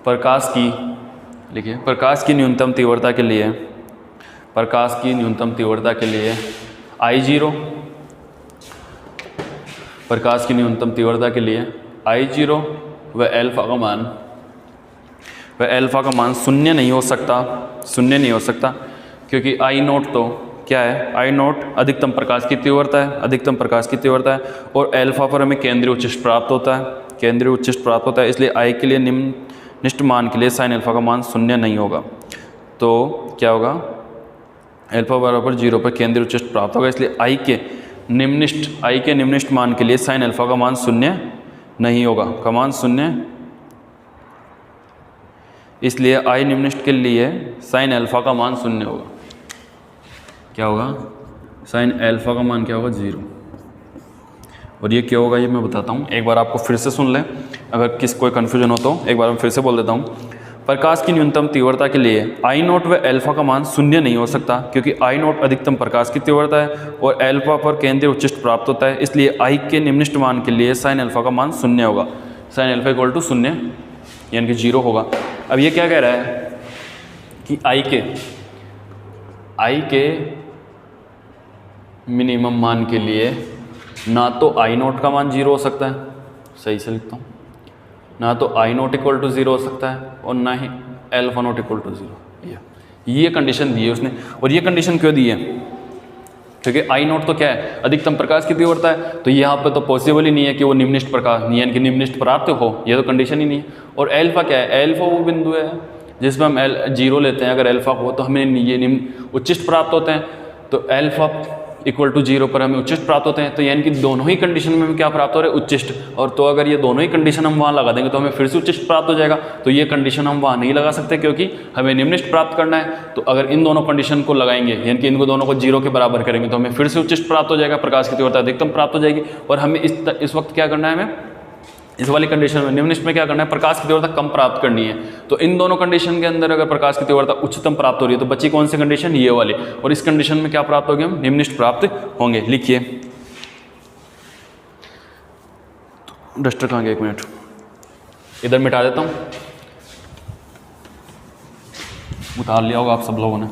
प्रकाश की न्यूनतम तीव्रता के लिए, प्रकाश की न्यूनतम तीव्रता के लिए आई जीरो, प्रकाश की न्यूनतम तीव्रता के लिए आई जीरो व एल्फा का मान शून्य नहीं हो सकता, क्योंकि आई नोट तो क्या है, आई नोट अधिकतम प्रकाश की तीव्रता है, और एल्फा पर हमें केंद्रीय उच्चिष्ट प्राप्त होता है, इसलिए आई के लिए निम्ननिष्ठ मान के लिए साइन एल्फा का मान शून्य नहीं होगा। तो क्या होगा, एल्फा बराबर 0 पर केंद्रीय उच्चिष्ट प्राप्त होगा, इसलिए आई के निम्ननिष्ठ मान के लिए साइन एल्फा का मान शून्य नहीं होगा, का मान शून्य, इसलिए आई निम्ननिष्ठ के लिए साइन एल्फा का मान शून्य होगा। क्या होगा, साइन एल्फा का मान क्या होगा, 0। और ये क्या होगा ये मैं बताता हूँ, एक बार आपको फिर से सुन लें, अगर कोई कन्फ्यूजन हो तो एक बार मैं फिर से बोल देता हूँ। प्रकाश की न्यूनतम तीव्रता के लिए आई नोट व एल्फा का मान शून्य नहीं हो सकता, क्योंकि आई नोट अधिकतम प्रकाश की तीव्रता है और एल्फा पर केंद्रीय उच्चिष्ट प्राप्त होता है, इसलिए आई के निम्ननिष्ठ मान के लिए साइन एल्फा का मान शून्य होगा, साइन एल्फा इक्वल टू शून्य यानी कि 0 होगा। अब ये क्या कह रहा है कि आई के मिनिमम मान के लिए ना तो आई नोट का मान 0 हो सकता है, सही से लिखता हूँ, ना तो आई नोट इक्वल टू 0 हो सकता है और ना ही एल्फा नोट इक्वल टू 0। ये कंडीशन दी है उसने। और ये कंडीशन क्यों दी है, क्योंकि आई नोट तो क्या है, अधिकतम प्रकाश की तीव्रता है, तो यहाँ पे तो पॉसिबल ही नहीं है कि वो निम्ननिष्ठ प्रकाश यानी कि निम्ननिष्ठ प्राप्त हो, ये तो कंडीशन ही नहीं है। और एल्फा क्या है, एल्फा वो बिंदु है जिसमें हम 0 लेते हैं, अगर एल्फा हो तो हमें ये निम्न उच्चिष्ट प्राप्त होते हैं, तो एल्फा इक्वल टू 0 पर हमें उच्चिष्ट प्राप्त होते हैं, तो यानी कि दोनों ही कंडीशन में हमें क्या प्राप्त हो रहा है, उच्चिष्ट। और तो अगर ये दोनों ही कंडीशन हम वहाँ लगा देंगे तो हमें फिर से उच्चिष्ट प्राप्त हो जाएगा, तो ये कंडीशन हम वहाँ नहीं लगा सकते क्योंकि हमें निम्ननिष्ठ प्राप्त करना है। तो अगर इन दोनों कंडीशन को लगाएंगे यानी कि इनको दोनों को 0 के बराबर करेंगे तो हमें फिर से उच्चिष्ट प्राप्त हो जाएगा, प्रकाश की तीव्रता अधिकतम प्राप्त हो जाएगी। और हमें इस वक्त क्या करना है, हमें इस वाली कंडीशन में निम्ननिष्ठ में क्या करना है, प्रकाश की तीव्रता कम प्राप्त करनी है। तो इन दोनों कंडीशन के अंदर अगर प्रकाश की तीव्रता उच्चतम प्राप्त हो रही है तो बची कौन सी कंडीशन, ये वाली। और इस कंडीशन में क्या प्राप्त होंगे, हम निम्ननिष्ठ प्राप्त होंगे। लिखिए, डस्टर कहाँ गया, 1 मिनट इधर मिटा देता हूँ, उतार लिया होगा आप सब लोगों ने,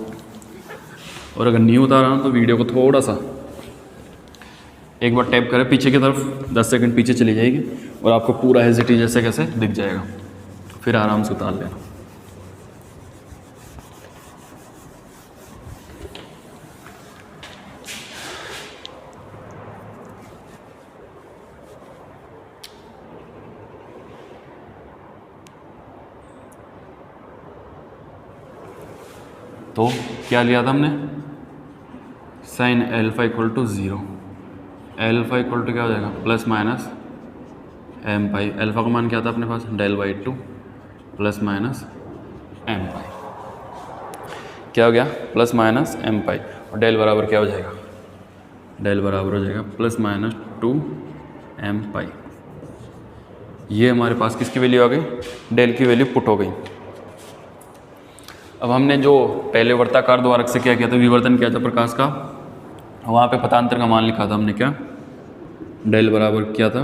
और अगर नहीं उतारा तो वीडियो को थोड़ा सा एक बार टैप करें पीछे की तरफ, 10 सेकंड पीछे चली जाएगी और आपको पूरा एज जैसे कैसे दिख जाएगा, फिर आराम से उतार लेना। तो क्या लिया था हमने, sine alpha equal to 0, alpha equal to क्या हो जाएगा, plus minus m pi. Alpha का मान क्या था अपने पास, del/2 plus minus m pi. क्या हो गया, प्लस माइनस एम पाई। और डेल बराबर क्या हो जाएगा, डेल बराबर हो जाएगा प्लस माइनस 2 एम पाई। ये हमारे पास किसकी वैल्यू आ गई, डेल की वैल्यू पुट हो गई। अब हमने जो पहले वर्ताकार द्वारक से क्या किया था, विवर्तन किया था प्रकाश का, वहाँ पे पथांतर का मान लिखा था हमने, क्या डेल बराबर किया था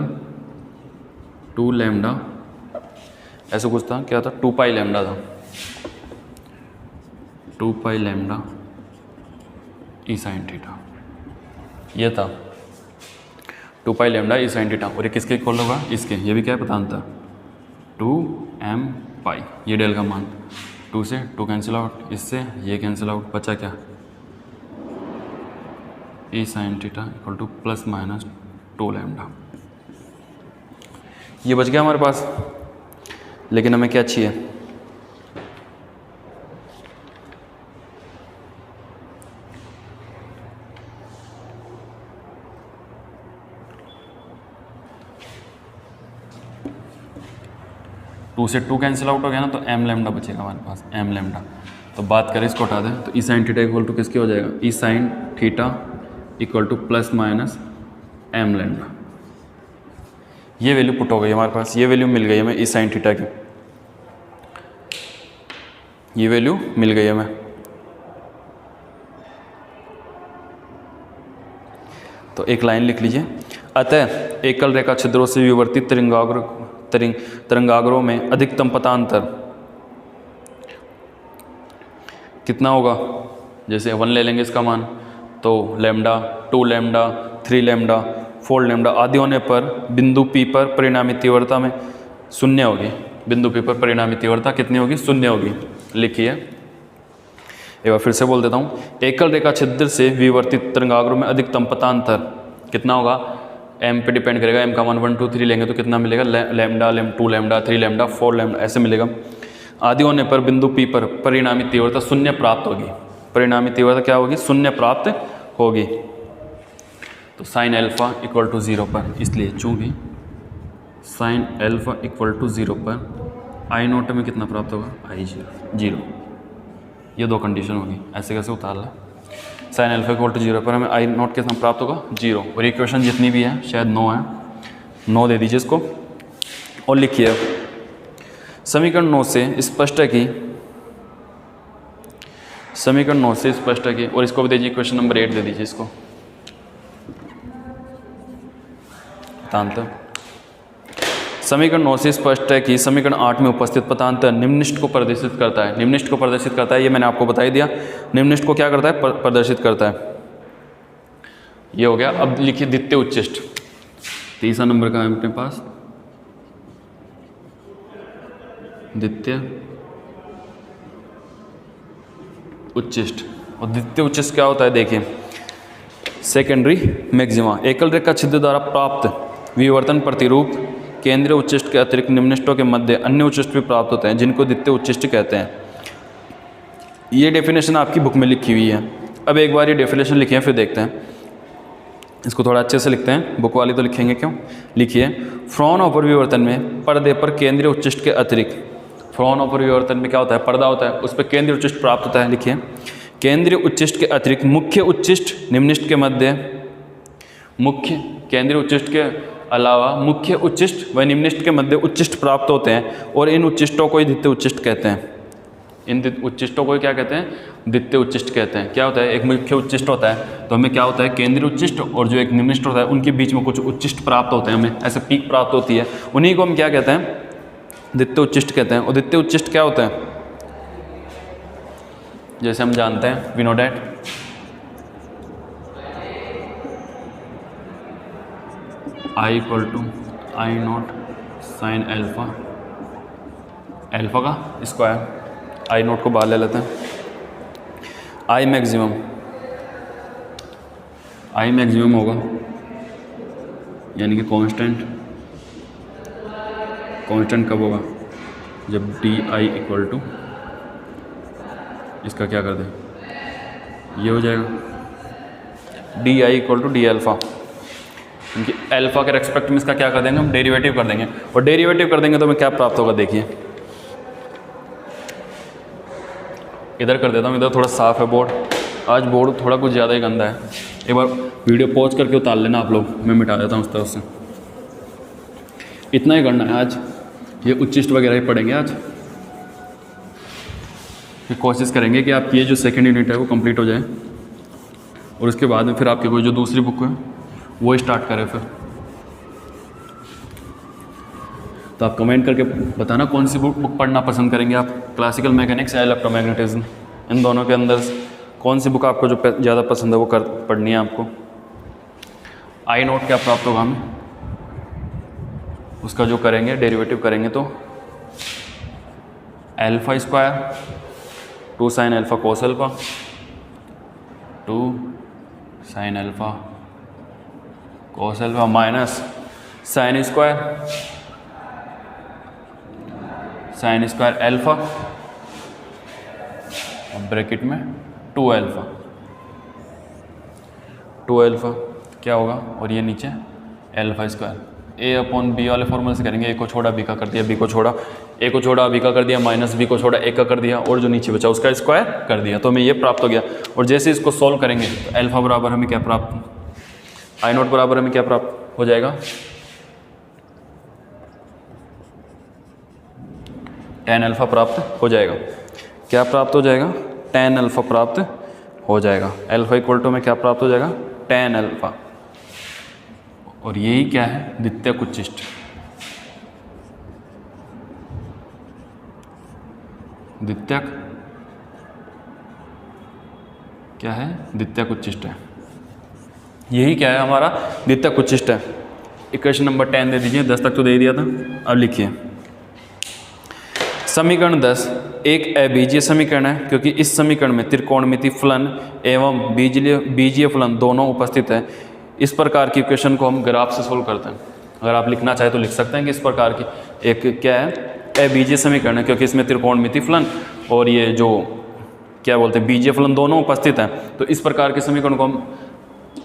2 लैम्डा, ऐसा कुछ था, क्या था 2 पाई लैम्डा था, 2 पाई लैम्डा ई साइन थीटा, ये था 2 पाई लैम्डा ई साइन थीटा। और ये किसके इक्वल होगा, इसके, ये भी क्या है पथांतर 2 एम पाई। ये डेल का मान 2 से 2 कैंसिल आउट, इससे ये कैंसिल आउट, बचा क्या E sine theta equal to plus minus 2 lambda. ये बच गया हमारे पास, लेकिन हमें क्या चाहिए, टू से टू कैंसिल आउट हो गया ना, तो एम लैम्डा बचेगा हमारे पास, एम लैम्डा। तो बात करें इसको हटा दें, तो E sine theta equal to किसके हो जाएगा, E sine theta equal to plus minus M lambda. ये वैल्यू पुट हो गई हमारे पास, ये वैल्यू मिल गई हमें ई साइन थीटा की, ये वैल्यू मिल गई हमें। तो एक लाइन लिख लीजिए, अतः एकल रेखा छिद्रों से विवर्तित तरंगाग्रों में अधिकतम पथांतर कितना होगा, जैसे 1 ले लेंगे इसका मान, तो लैम्डा, 2 लैम्डा, 3 लैम्डा, 4 लैम्डा आदि होने पर बिंदु P पर परिणामी तीव्रता में शून्य होगी। बिंदु P पर परिणामी तीव्रता कितनी होगी, शून्य होगी। लिखिए, एक बार फिर से बोल देता हूँ, एकल रेखा छिद्र से विवर्तित तरंगाग्रों में अधिकतम पथांतर कितना होगा, एम पे डिपेंड करेगा, एम का मान 1 2 3 लेंगे तो कितना मिलेगा, लैम्डा, 2 लैम्डा, 3 लैम्डा, 4 लैम्डा ऐसे मिलेगा। आदि होने पर बिंदु P पर परिणामी तीव्रता शून्य प्राप्त होगी। परिणामी तीव्रता क्या होगी, शून्य प्राप्त होगी। तो साइन एल्फा इक्वल टू 0 पर, इसलिए चूंकि साइन एल्फा इक्वल टू 0 पर आई नोट में कितना प्राप्त होगा, आई 0। ये दो कंडीशन होगी, ऐसे कैसे उतार ला, साइन एल्फा इक्वल टू 0 पर हमें आई नोट कितना प्राप्त होगा, 0। और इक्वेशन जितनी भी है, शायद 9 है, 9 दे दीजिए इसको। और लिखिए, समीकरण 9 से स्पष्ट है कि, समीकरण 9 से स्पष्ट है कि, और इसको भी दीजिए, क्वेश्चन नंबर 8 दे दीजिए इसको, पथांतर। समीकरण 9 से स्पष्ट है कि समीकरण 8 में उपस्थित पथांतर निम्नलिखित को प्रदर्शित करता है। निम्नलिखित को प्रदर्शित करता है, ये मैंने आपको बता ही दिया। निम्नलिखित को क्या करता है, प्रदर्शित करता है। ये हो गया। अब लिखिए द्वितीय उच्चिष्ट, तीसरा नंबर का है अपने पास, द्वितीय उच्चिष्ट। और द्वितीय उच्चिष्ट क्या होता है, देखिए, सेकेंडरी मैक्सिमा, एकल रेखा छिद्र द्वारा प्राप्त विवर्तन प्रतिरूप केंद्रीय उच्चिष्ट के अतिरिक्त निम्नलिखितों के मध्य अन्य उच्चिष्ट भी प्राप्त होते हैं, जिनको द्वितीय उच्चिष्ट कहते हैं। ये डेफिनेशन आपकी बुक में लिखी हुई है। अब एक बार ये डेफिनेशन लिखी है, फिर देखते हैं। इसको थोड़ा अच्छे से लिखते हैं, बुक वाली तो लिखेंगे क्यों। लिखिए, फ्रॉनहोफर विवर्तन में पर्दे पर केंद्रीय उच्चिष्ट के अतिरिक्त, फ्रॉनहोफर विवर्तन में क्या होता है, पर्दा होता है, उस पर केंद्रीय उच्चिष्ट प्राप्त होता है। लिखिए, केंद्रीय उच्चिष्ट के अतिरिक्त मुख्य उच्चिष्ट निम्नलिखित के मध्य, मुख्य केंद्रीय उच्चिष्ट के अलावा मुख्य उच्चिष्ट व निम्नलिखित के मध्य उच्चिष्ट प्राप्त होते हैं, और इन उच्चिष्टों को ही द्वितीय उच्चिष्ट कहते हैं। इन उच्चिष्टों को क्या कहते हैं, द्वितीय उच्चिष्ट कहते हैं। क्या होता है, एक मुख्य उच्चिष्ट होता है, तो हमें क्या होता है, केंद्रीय उच्चिष्ट, और जो एक निम्नलिखित होता है उनके बीच में कुछ उच्चिष्ट प्राप्त होते हैं, हमें ऐसे पीक प्राप्त होती है, उन्हीं को हम क्या कहते हैं, द्वितीय उच्चिष्ट कहते हैं। और द्वितीय उच्चिष्ट क्या होता है, जैसे हम जानते हैं, we know that I equal to I naught sine alpha, alpha का स्क्वायर, आई नोट को बाहर ले लेते हैं, आई मैक्सिमम, आई मैक्सिमम होगा यानी कि कांस्टेंट, कांस्टेंट कब होगा, जब डी आई इक्वल टू, इसका क्या कर दें, ये हो जाएगा d I equal to d alpha, क्योंकि एल्फा के रेस्पेक्ट में इसका क्या कर देंगे, हम डेरिवेटिव कर देंगे, और डेरिवेटिव कर देंगे तो हमें क्या प्राप्त होगा, देखिए इधर कर देता हूँ, इधर थोड़ा साफ है बोर्ड, आज बोर्ड थोड़ा कुछ ज़्यादा ही गंदा है। एक बार वीडियो पॉज करके उतार लेना आप लोग, मैं मिटा देता हूँ उस तरफ से। इतना ही करना है आज, ये उच्चिष्ट वगैरह ही पढ़ेंगे आज। फिर कोशिश करेंगे कि आपकी ये जो सेकंड यूनिट है वो कंप्लीट हो जाए, और उसके बाद में फिर आपकी कोई जो दूसरी बुक है वो स्टार्ट करें फिर। तो आप कमेंट करके बताना कौन सी बुक पढ़ना पसंद करेंगे आप, क्लासिकल मैकेनिक्स या इलेक्ट्रोमैग्नेटिज्म, इन दोनों के अंदर कौन सी बुक आपको जो ज़्यादा पसंद है वो पढ़नी है आपको। आई नोट क्या प्राप्त होगा हमें, उसका जो करेंगे डेरिवेटिव करेंगे तो एल्फा स्क्वायर 2 साइन एल्फा कोस एल्फा 2 साइन एल्फा कोस alpha minus sine square sine square alpha bracket में 2 अल्फा क्या होगा, और ये नीचे एल्फा स्क्वायर ए अपॉन बी वाले फॉर्मूले से करेंगे। ए को छोड़ा बी का कर दिया, बी को छोड़ा ए को छोड़ा बी का कर दिया, माइनस बी को छोड़ा ए का कर दिया, और जो नीचे बचा उसका स्क्वायर कर दिया, तो हमें ये प्राप्त हो गया। और जैसे इसको सॉल्व करेंगे तो एल्फा बराबर हमें क्या प्राप्त, आई नॉट बराबर हमें क्या प्राप्त हो जाएगा, tan अल्फा प्राप्त हो जाएगा। क्या प्राप्त हो जाएगा, tan अल्फा प्राप्त हो जाएगा। अल्फा इक्वल टू में क्या प्राप्त हो जाएगा, tan अल्फा। और यही क्या है, द्वितीयक उच्चिष्ट। द्वितीयक क्या है, द्वितीयक उच्चिष्ट है। यही क्या है, हमारा द्वितीयक उच्चिष्ट है। इक्वेशन नंबर 10 दे दीजिए, 10 तक तो दे दिया था। अब लिखिए समीकरण 10 एक अबीजीय समीकरण है, क्योंकि इस समीकरण में त्रिकोणमिति फलन एवं बीजीय फलन दोनों उपस्थित है। इस प्रकार की इक्वेशन को हम ग्राफ से सोल्व करते हैं। अगर आप लिखना चाहे तो लिख सकते हैं कि इस प्रकार की एक क्या है, अबीजीय समीकरण है, क्योंकि इसमें त्रिकोणमिति फलन और ये जो क्या बोलते हैं बीजीय फलन दोनों उपस्थित हैं। तो इस प्रकार के समीकरण को हम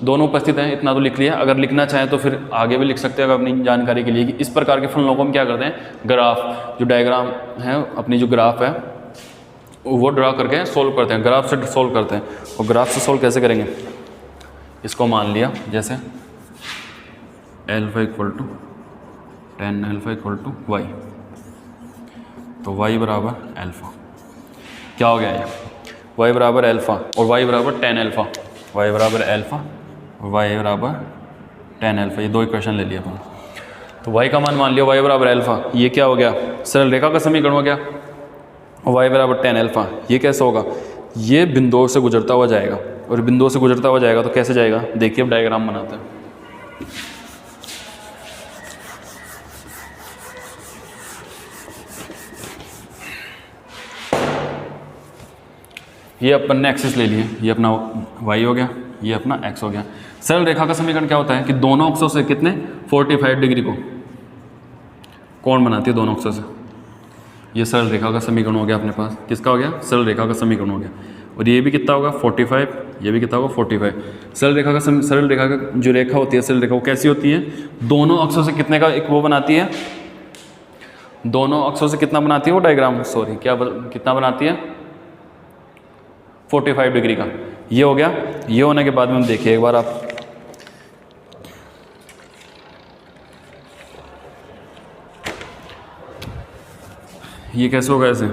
दोनों उपस्थित हैं, इतना तो लिख लिया। अगर लिखना चाहें तो फिर आगे भी लिख सकते हैं अपनी जानकारी के लिए कि इस प्रकार के फलनों को हम क्या करते हैं, ग्राफ जो डायग्राम है अपनी जो ग्राफ है वो ड्रा करके सोल्व करते हैं, ग्राफ से सोल्व करते हैं। और ग्राफ से सोल्व कैसे करेंगे, इसको मान लिया जैसे alpha equal to tan alpha equal to Y, तो वाई बराबर अल्फा क्या हो गया ये, वाई बराबर अल्फा और वाई बराबर tan अल्फा, वाई बराबर अल्फा वाई बराबर tan अल्फा, ये दो इक्वेशन ले लिया अपन। तो वाई का मान लिया वाई बराबर अल्फा, ये क्या हो गया, सरल रेखा का समीकरण हो गया। वाई बराबर tan अल्फा, ये कैसे होगा, ये बिंदुओं से गुजरता हुआ जाएगा, और बिंदुओं से गुजरता हुआ जाएगा तो कैसे जाएगा, देखिए अब डायग्राम बनाते हैं। ये अपन ने एक्सिस ले लिए, ये अपना y हो गया, ये अपना x हो गया। सरल रेखा का समीकरण क्या होता है कि दोनों अक्षों से कितने 45 डिग्री को कोण बनाती है दोनों अक्षों से। ये सरल रेखा का समीकरण हो गया अपने पास, किसका हो गया, सरल रेखा का समीकरण हो गया। और ये भी कितना होगा 45, ये भी कितना होगा 45। सरल रेखा का जो रेखा होती है सरल रेखा वो कैसी होती है, दोनों अक्षों से कितने का एक वो बनाती है, दोनों अक्षों से कितना बनाती है वो डायग्राम, सॉरी कितना बनाती है 45 डिग्री का। ये हो गया। ये होने के बाद में हम देखिए एक बार आप, ये कैसे होगा, ऐसे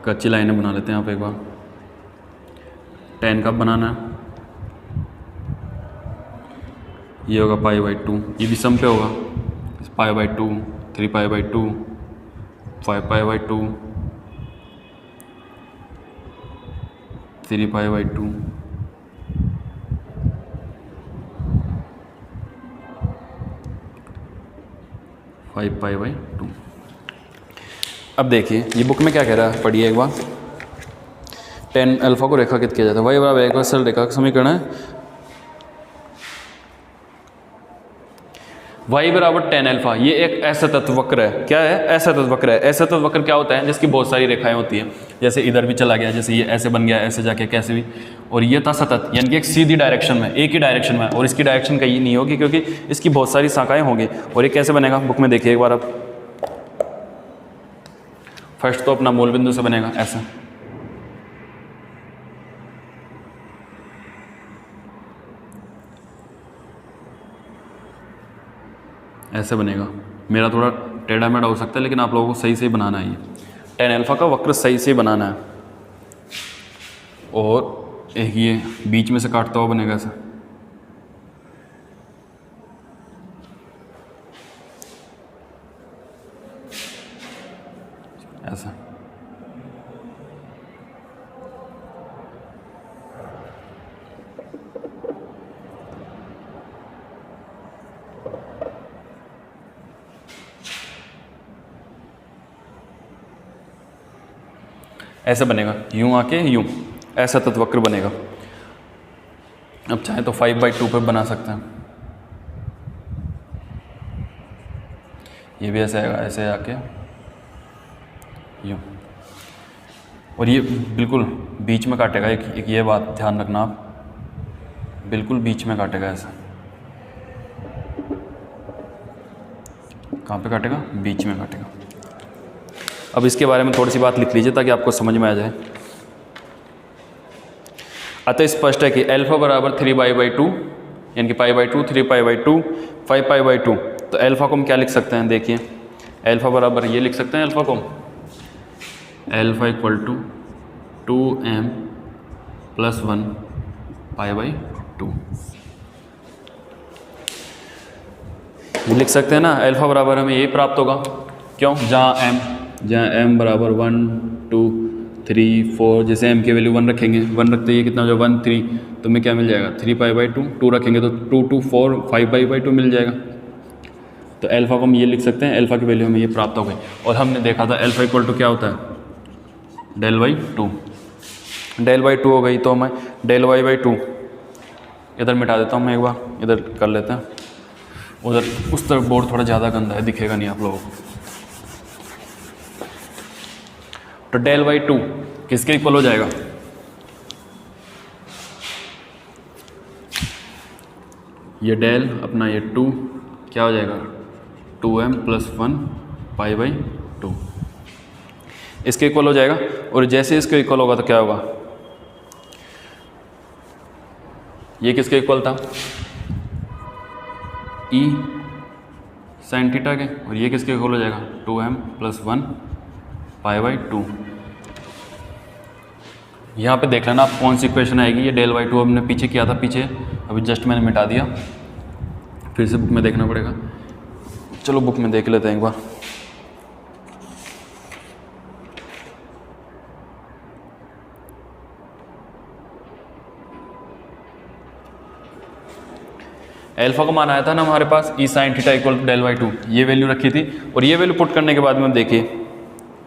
कच्ची लाइनें बना लेते हैं आप एक बार। tan कब बनाना है, ये होगा π/2, ये भी सम पे होगा, π/2 3π/2 5π/2 3π/2 5π/2। अब देखिए ये बुक में क्या कह रहा है, पढ़िए एक बार। tan अल्फा को रेखांकित किया जाता है, y बराबर एक बार सरल रेखा का समीकरण है, y बराबर tan अल्फा। ये एक असतत वक्र है, क्या है, असतत वक्र है। असतत वक्र क्या होता है, जिसकी बहुत सारी रेखाएं होती हैं, जैसे इधर भी चला गया, जैसे ये ऐसे बन गया, ऐसे जाके कैसे भी, और ये था सतत, यानी कि एक सीधी डायरेक्शन में, एक ही डायरेक्शन में, और इसकी डायरेक्शन कहीं नहीं होगी क्योंकि इसकी बहुत सारी शाखाएं होंगी। और ये कैसे बनेगा, बुक में देखिए एक बार आप। फर्स्ट तो अपना मूल बिंदु से बनेगा ऐसे, ऐसे बनेगा। मेरा थोड़ा टेढ़ा मेढ़ा हो सकता है, लेकिन आप लोगों को सही से बनाना है। ये tan अल्फा का वक्र सही से बनाना है। और एक ये बीच में से काटता हुआ बनेगा ऐसा, ऐसा। ऐसे बनेगा, यूं आके यूं, ऐसा तत्वक्र बनेगा। अब चाहे तो 5/2 पर बना सकते हैं। ये भी ऐसे आएगा, ऐसे आके यूँ, और ये बिल्कुल बीच में काटेगा। एक ये बात ध्यान रखना आप, बिल्कुल बीच में काटेगा ऐसा। कहाँ पे काटेगा? बीच में काटेगा। अब इसके बारे में थोड़ी सी बात लिख लीजिए ताकि आपको समझ में आ जाए। अतः स्पष्ट है कि अल्फा बराबर 3π/2 यानी कि π/2, 3π/2, 5π/2। तो अल्फा को हम क्या लिख सकते हैं? देखिए अल्फा बराबर ये लिख सकते हैं, अल्फा को अल्फा इक्वल टू 2m + 1 π/2 लिख सकते हैं ना। अल्फा बराबर हमें यही प्राप्त होगा। क्यों? जहाँ m बराबर 1, 2, 3, 4, जैसे m की वैल्यू 1 रखेंगे, 1 रखते ही कितना हो जाएगा 1, 3, तो हमें क्या मिल जाएगा 3π/2, 2 रखेंगे तो 2, 2, 4, 5π/2 मिल जाएगा। तो अल्फा को हम ये लिख सकते हैं, अल्फा की वैल्यू हमें ये प्राप्त हो गई। और हमने देखा था अल्फा इक्वल टू क्या होता है? del/2। del/2 हो गई तो मैं del/2 इधर मिटा देता हूँ, मैं एक बार इधर कर लेते हैं। उधर उस तरफ बोर्ड थोड़ा ज़्यादा गंदा है, दिखेगा नहीं आप लोगों को। तो del/2 किसके इक्वल हो जाएगा? ये डेल अपना ये 2 क्या हो जाएगा? 2m + 1 π/2 इसके इक्वल हो जाएगा। और जैसे इसके इक्वल होगा तो क्या होगा? ये किसके इक्वल था? E sin थीटा के। और ये किसके इक्वल हो जाएगा? 2m + 1 π/2। यहाँ पे देख लेना आप कौन सी इक्वेशन आएगी। ये del/2 हमने पीछे किया था, पीछे अभी जस्ट मैंने मिटा दिया, फिर से बुक में देखना पड़ेगा। चलो बुक में देख लेते हैं एक बार। अल्फा को मान आया था ना हमारे पास E sin theta equal to del/2, ये वैल्यू रखी थी। और ये वैल्यू पुट करने के बाद में देखिए,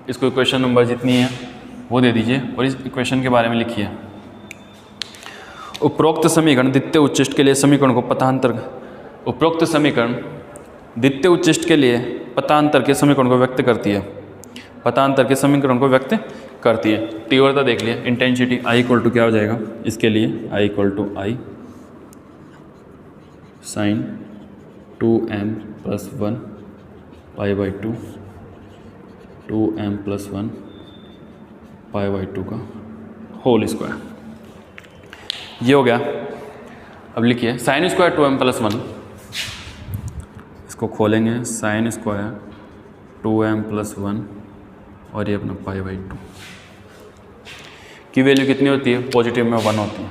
इसको इक्वेशन नंबर जितनी है वो दे दीजिए और इस इक्वेशन के बारे में लिखिए। उपरोक्त समीकरण द्वितीय उच्चिष्ट के लिए समीकरण को पथांतर, उपरोक्त समीकरण द्वितीय उच्चिष्ट के लिए पथांतर के समीकरण को व्यक्त करती है, पथांतर के समीकरण को व्यक्त करती है। तीव्रता देख लिए, इंटेंसिटी I इक्वल टू क्या हो जाएगा इसके लिए? I equal to I sin 2m + 1 π/2, 2m + 1 π/2 का होल स्क्वायर। ये हो गया। अब लिखिए sin स्क्वायर 2m + 1, इसको खोलेंगे sin स्क्वायर 2m + 1 और ये अपना π/2 की वैल्यू कितनी होती है? पॉजिटिव में 1 होती है।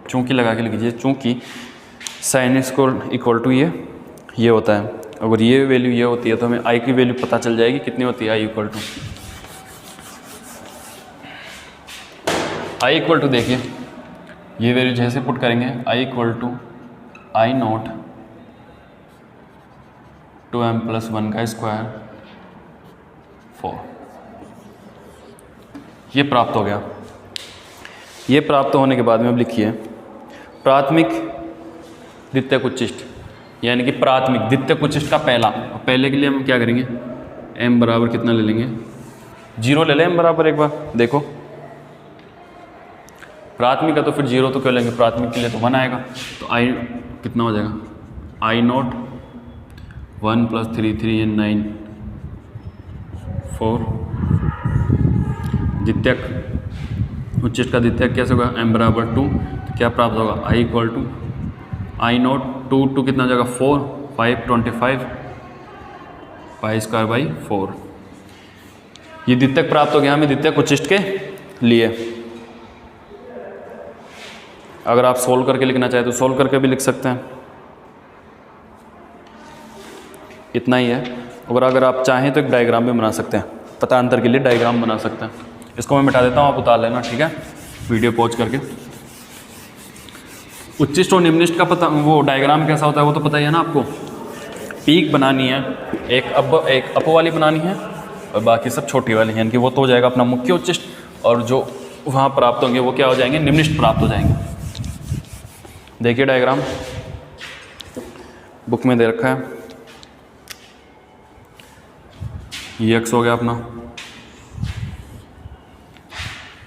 चूँकि लगा के लिख लीजिए, चूँकि sin स्क्वायर इक्वल टू ये होता है। अगर ये वैल्यू ये होती है तो हमें I की वैल्यू पता चल जाएगी कितनी होती है। I इक्वल टू देखिए, ये वैल्यू जैसे पुट करेंगे I equal to I0 2m + 1 का स्क्वायर 4, ये प्राप्त हो गया। ये प्राप्त होने के बाद में अब लिखिए प्राथमिक द्वितीयक उच्चिष्ट, यानी कि प्राथमिक द्वितीयक उच्चिष्ट का पहले के लिए हम क्या करेंगे? m बराबर कितना ले लेंगे? 0 ले लें m बराबर। एक बार देखो, प्राथमिक का तो फिर 0 तो क्यों लेंगे? प्राथमिक के लिए तो 1 आएगा। तो I कितना हो जाएगा? I0 1 + 3, 3 and 9 4। द्वितीयक उच्चिष्ट का द्वितीयक कैसे होगा? m बराबर 2, तो क्या प्राप्त होगा? I इक्वल टू I0 2 कितना हो जाएगा? 4, 5, 25 π²/4। ये द्वितीयक प्राप्त हो गया हमें द्वितीयक उच्चिष्ट के लिए। अगर आप सोल्व करके लिखना चाहें तो सोल्व करके भी लिख सकते हैं, इतना ही है। और अगर आप चाहें तो एक डायग्राम भी बना सकते हैं, पथांतर के लिए डायग्राम बना सकते हैं। इसको मैं मिटा देता हूँ, आप उतार लेना, ठीक है? वीडियो पॉज करके। उच्चिष्ट और निम्निष्ट का पता, वो डायग्राम कैसा होता है वो तो पता ही है ना आपको। पीक बनानी है, एक अप वाली बनानी है और बाकी सब छोटी वाली, यानी कि वो तो हो जाएगा अपना मुख्य उच्चिष्ट, और जो वहाँ प्राप्त होंगे वो क्या हो जाएंगे? निम्निष्ट प्राप्त हो जाएंगे। देखिए डायग्राम, बुक में दे रखा है। ये एक्स हो गया अपना,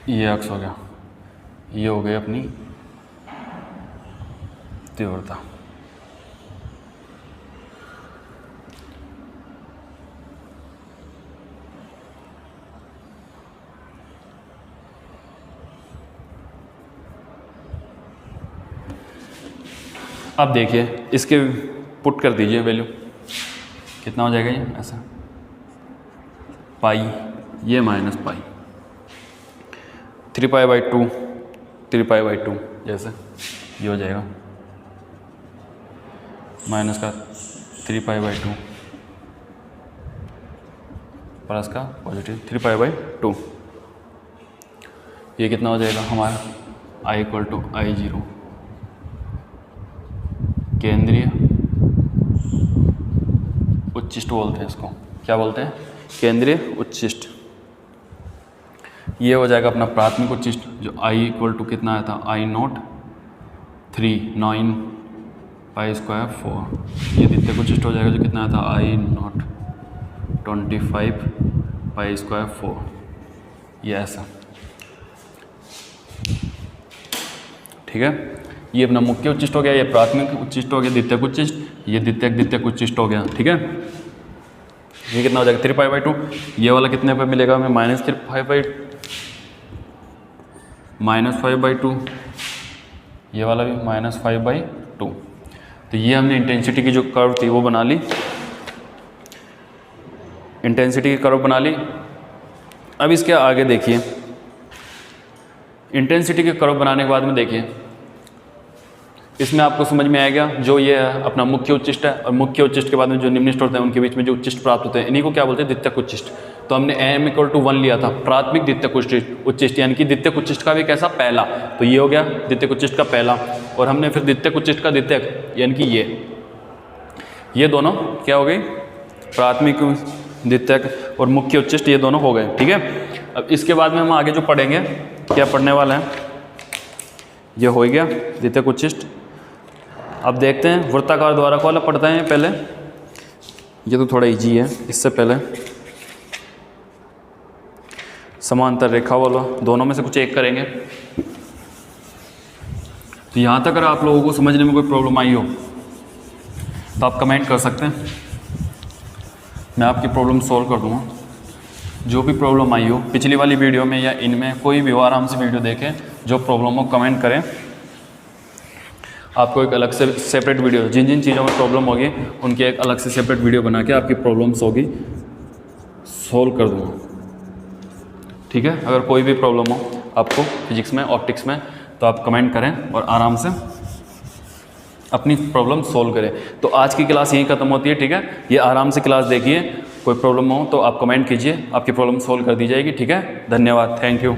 ये एक्स हो गया, ये हो गई अपनी तीव्रता। अब देखिए इसके पुट कर दीजिए वैल्यू, कितना हो जाएगा ये ऐसा, पाई, ये माइनस पाई, 3π/2, 3π/2 जैसे ये हो जाएगा, माइनस का 3π/2 प्लस का पॉजिटिव 3π/2। ये कितना हो जाएगा हमारा, I = I0, केंद्रीय उच्चिष्ट बोलते हैं इसको, क्या बोलते हैं, केंद्रीय उच्चिष्ट। ये हो जाएगा अपना प्राथमिक उच्चिष्ट, जो I = कितना आया था, I0 3 9 π² 4। ये द्वितीयक उच्चिष्ट हो जाएगा, जो कितना आया था, I0 25 π² 4। ये ऐसा, ठीक है। ये अपना मुख्य उच्चिष्ट हो गया, ये प्राथमिक उच्चिष्ट हो गया, द्वितीयक उच्चिष्ट, ये द्वितीयक उच्चिष्ट हो गया, ठीक है। ये कितना हो जाएगा, 3π/2। ये वाला कितने पे मिलेगा हमें, -5/2। ये वाला भी -5/2। तो ये हमने इंटेंसिटी की जो कर्व थी वो बना ली, इंटेंसिटी की कर्व बना ली। अब इसके आगे देखिए, इंटेंसिटी के कर्व बनाने के बाद में देखिए, इसमें आपको समझ में आएगा जो ये अपना मुख्य उच्चिष्ट है, और मुख्य उच्चिष्ट के बाद में जो निम्निष्ट होते हैं उनके बीच में जो उच्चिष्ट प्राप्त होते हैं, इन्हीं को क्या बोलते हैं, द्वितीयक उच्चिष्ट। तो हमने m = 1 लिया था, प्राथमिक द्वितीयक उच्चिष्ट, यानी कि द्वितीयक उच्चिष्ट का भी कैसा, पहला। तो ये हो गया द्वितीयक उच्चिष्ट का पहला, और हमने फिर द्वितीयक उच्चिष्ट का द्वितीयक, यानी कि ये दोनों क्या हो गई, प्राथमिक द्वितीयक और मुख्य उच्चिष्ट, ये दोनों हो गए, ठीक है। अब इसके बाद में हम आगे जो पढ़ेंगे, क्या पढ़ने वाले हैं, ये हो गया द्वितीयक उच्चिष्ट। अब देखते हैं वृत्ताकार द्वारक वाला पढ़ते हैं पहले, ये तो थोड़ा इजी है। इससे पहले समांतर रेखा वाला, दोनों में से कुछ एक करेंगे। तो यहाँ तक अगर आप लोगों को समझने में कोई प्रॉब्लम आई हो तो आप कमेंट कर सकते हैं, मैं आपकी प्रॉब्लम सॉल्व कर दूँगा। जो भी प्रॉब्लम आई हो पिछली वाली वीडियो में या इनमें, कोई भी हो, आराम से वीडियो देखें, जो प्रॉब्लम हो कमेंट करें। आपको एक अलग से सेपरेट वीडियो, जिन जिन चीज़ों में प्रॉब्लम होगी उनकी एक अलग से सेपरेट वीडियो बना के आपकी प्रॉब्लम्स होगी सॉल्व कर दूँगा, ठीक है। अगर कोई भी प्रॉब्लम हो आपको फिजिक्स में, ऑप्टिक्स में, तो आप कमेंट करें और आराम से अपनी प्रॉब्लम सॉल्व करें। तो आज की क्लास यहीं ख़त्म होती है, ठीक है। ये आराम से क्लास देखिए, कोई प्रॉब्लम हो तो आप कमेंट कीजिए, आपकी प्रॉब्लम सॉल्व कर दी जाएगी, ठीक है। धन्यवाद, थैंक यू।